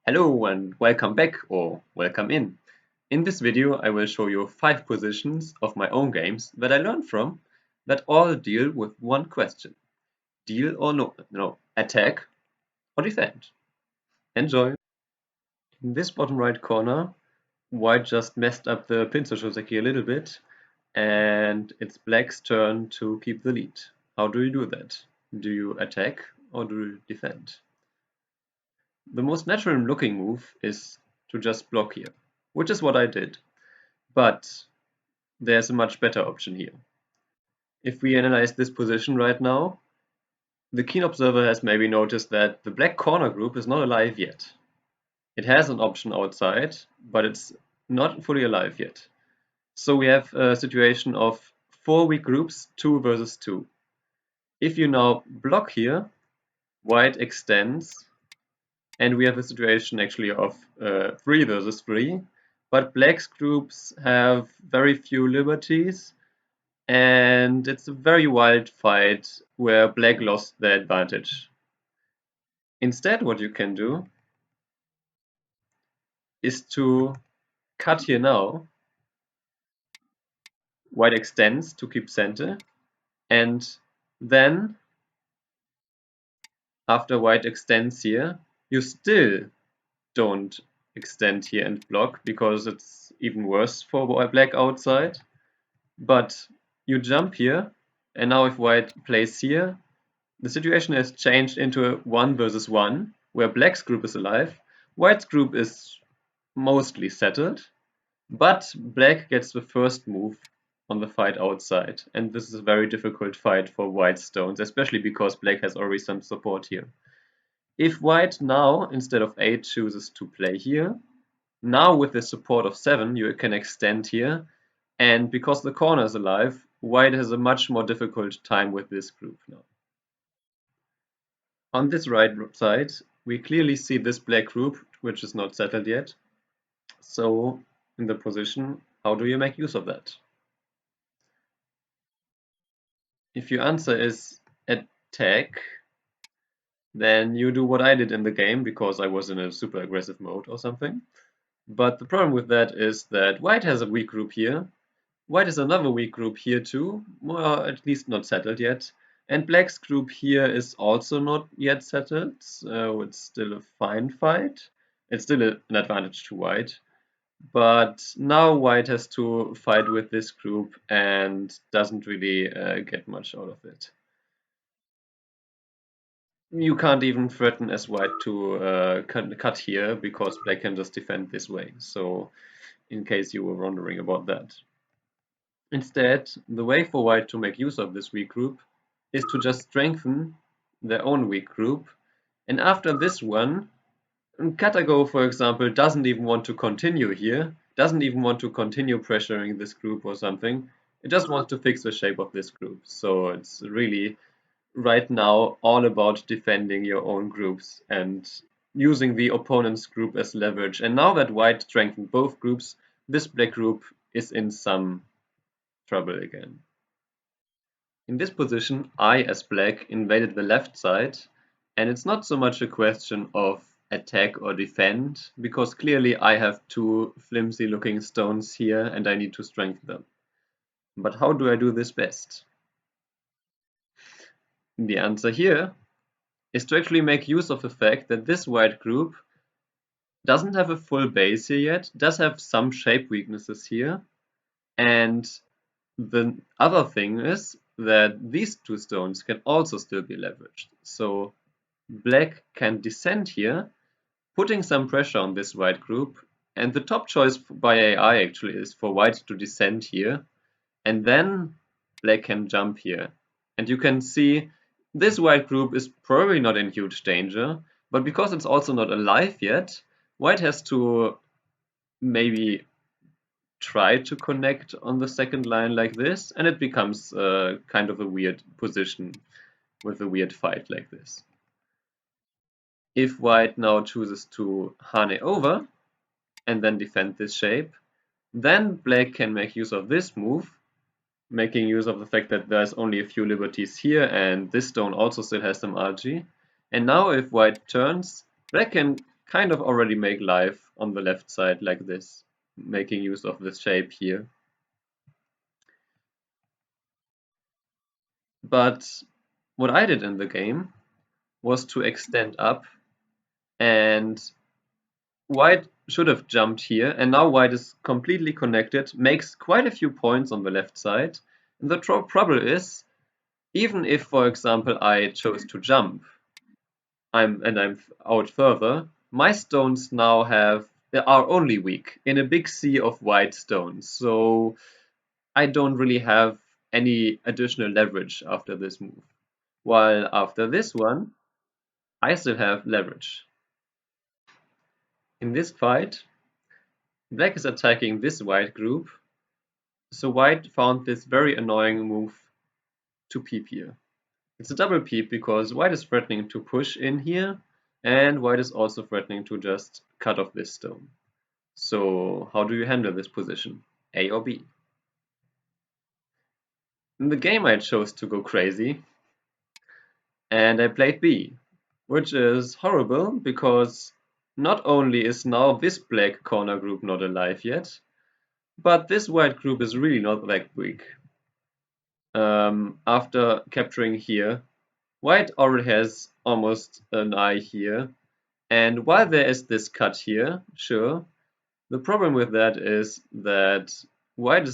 Hello and welcome back or welcome in. In this video I will show you 5 positions of my own games that I learned from that all deal with one question. Deal or no, attack or defend. Enjoy! In this bottom right corner, white just messed up the pincer shoseki a little bit and it's black's turn to keep the lead. How do you do that? Do you attack or do you defend? The most natural looking move is to just block here, which is what I did. But there's a much better option here. If we analyze this position right now, the keen observer has maybe noticed that the black corner group is not alive yet. It has an option outside, but it's not fully alive yet. So we have a situation of 4 weak groups, 2 versus 2. If you now block here, white extends, and we have a situation actually of 3 versus 3. But black's groups have very few liberties, and it's a very wild fight where black lost the advantage. Instead, what you can do is to cut here now. White extends to keep center, and then after white extends here, you still don't extend here and block because it's even worse for black outside. But you jump here, and now if white plays here, the situation has changed into a 1 versus 1, where black's group is alive, white's group is mostly settled, but black gets the first move on the fight outside, and this is a very difficult fight for white's stones, especially because black has already some support here. If white now, instead of 8, chooses to play here, now with the support of 7 you can extend here, and because the corner is alive, white has a much more difficult time with this group now. On this right side, we clearly see this black group, which is not settled yet. So in the position, how do you make use of that? If your answer is attack, then you do what I did in the game because I was in a super aggressive mode or something. But the problem with that is that white has a weak group here. White has another weak group here too, well, at least not settled yet. And black's group here is also not yet settled, so it's still a fine fight. It's still an advantage to white. But now white has to fight with this group and doesn't really get much out of it. You can't even threaten as white to cut here because black can just defend this way. So in case you were wondering about that. Instead, the way for white to make use of this weak group is to just strengthen their own weak group. And after this one, Katago, for example, doesn't even want to continue here, doesn't even want to continue pressuring this group or something. It just wants to fix the shape of this group. So it's really right now all about defending your own groups and using the opponent's group as leverage. And now that white strengthened both groups, this black group is in some trouble again. In this position, I as black invaded the left side, and it's not so much a question of attack or defend, because clearly I have 2 flimsy looking stones here and I need to strengthen them. But how do I do this best? The answer here is to actually make use of the fact that this white group doesn't have a full base here yet, does have some shape weaknesses here, and the other thing is that these 2 stones can also still be leveraged. So black can descend here, putting some pressure on this white group, and the top choice by AI actually is for white to descend here, and then black can jump here. And you can see this white group is probably not in huge danger, but because it's also not alive yet, white has to maybe try to connect on the second line like this, and it becomes kind of a weird position with a weird fight like this. If white now chooses to Hane over and then defend this shape, then black can make use of this move, making use of the fact that there's only a few liberties here and this stone also still has some RG. And now if white turns, black can kind of already make life on the left side like this, making use of this shape here. But what I did in the game was to extend up, and white should have jumped here, and now white is completely connected, makes quite a few points on the left side. And the trouble is, even if, for example, I chose to jump, I'm out further, my stones now are only weak in a big sea of white stones. So I don't really have any additional leverage after this move. While after this one, I still have leverage. In this fight, black is attacking this white group, so white found this very annoying move to peep here. It's a double peep because white is threatening to push in here, and white is also threatening to just cut off this stone. So how do you handle this position? A or B? In the game I chose to go crazy, and I played B, which is horrible because not only is now this black corner group not alive yet, but this white group is really not that weak. After capturing here, white already has almost an eye here, and while there is this cut here, sure, the problem with that is that white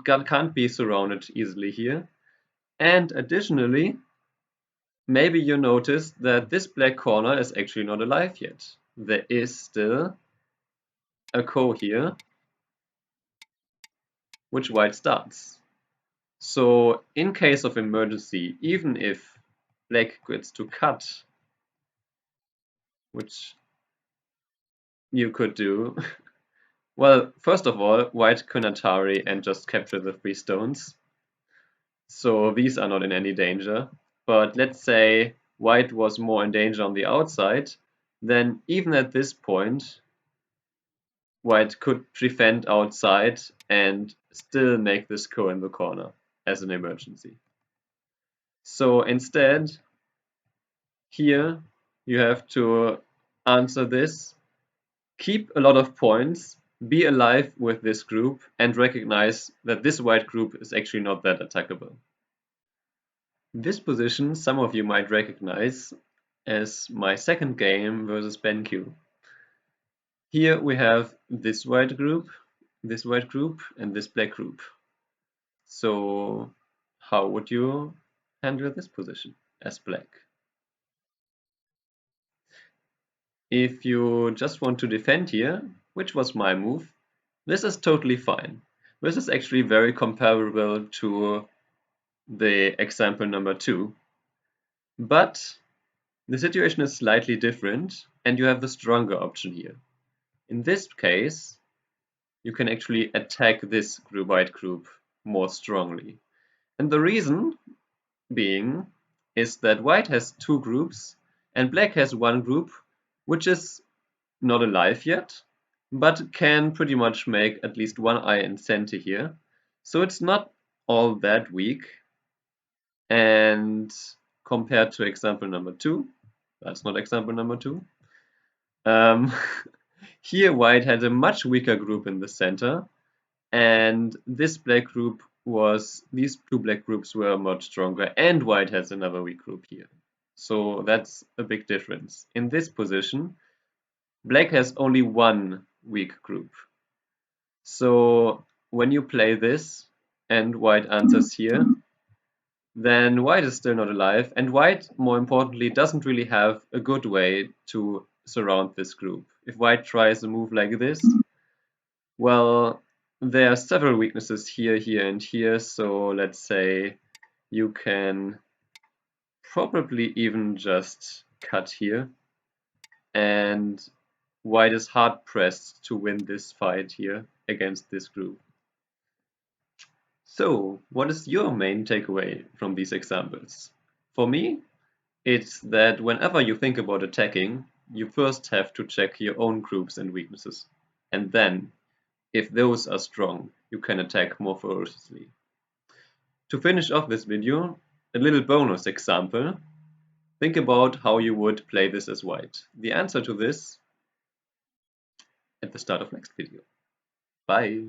can't be surrounded easily here. And additionally, maybe you noticed that this black corner is actually not alive yet. There is still a ko here, which white starts. So in case of emergency, even if black gets to cut, which you could do, well, first of all, white can Atari and just capture the 3 stones. So these are not in any danger. But let's say white was more in danger on the outside, then even at this point, white could defend outside and still make this ko in the corner as an emergency. So instead, here you have to answer this, keep a lot of points, be alive with this group, and recognize that this white group is actually not that attackable. This position some of you might recognize as my second game versus BenQ. Here we have this white group, and this black group. So how would you handle this position as black? If you just want to defend here, which was my move, this is totally fine. This is actually very comparable to the example number 2. But the situation is slightly different and you have the stronger option here. In this case, you can actually attack this white group more strongly. And the reason being is that white has 2 groups and black has 1 group which is not alive yet, but can pretty much make at least 1 eye in center here. So it's not all that weak. And compared to example number 2, that's not example number 2, here white had a much weaker group in the center, and these 2 black groups were much stronger, and white has another weak group here. So that's a big difference. In this position, black has only 1 weak group. So when you play this and white answers here, then white is still not alive, and white, more importantly, doesn't really have a good way to surround this group. If white tries a move like this, well, there are several weaknesses here, here, and here, so let's say you can probably even just cut here, and white is hard pressed to win this fight here against this group. So, what is your main takeaway from these examples? For me, it's that whenever you think about attacking, you first have to check your own groups and weaknesses. And then, if those are strong, you can attack more ferociously. To finish off this video, a little bonus example. Think about how you would play this as white. The answer to this at the start of next video. Bye!